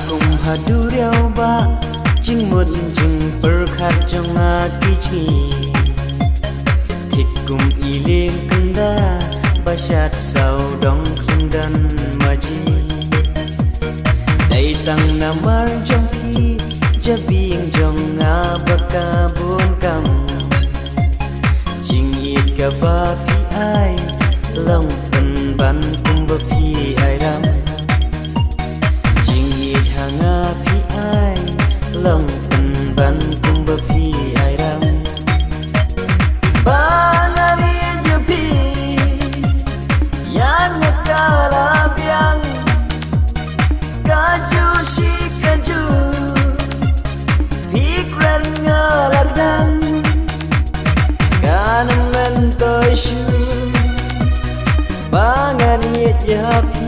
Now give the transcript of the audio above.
cùng hà du reo ba chinh một chừng per khát trong kichi thịt cùng y lên cân đa ba sát sau đong không đan mà chi đầy tăng nam mar trong khi cha biếng trong baka buôn cầm chinh ít cả ba phi ai lòng tần ban cùng ba phi ai ram chinh ít hàng phi ai lòng tần ban cùng ba phi ai ram ba ngari ju phi yang kala biang kaju si kaju pikran ngalakdan kanang men toy shu ba ngari ju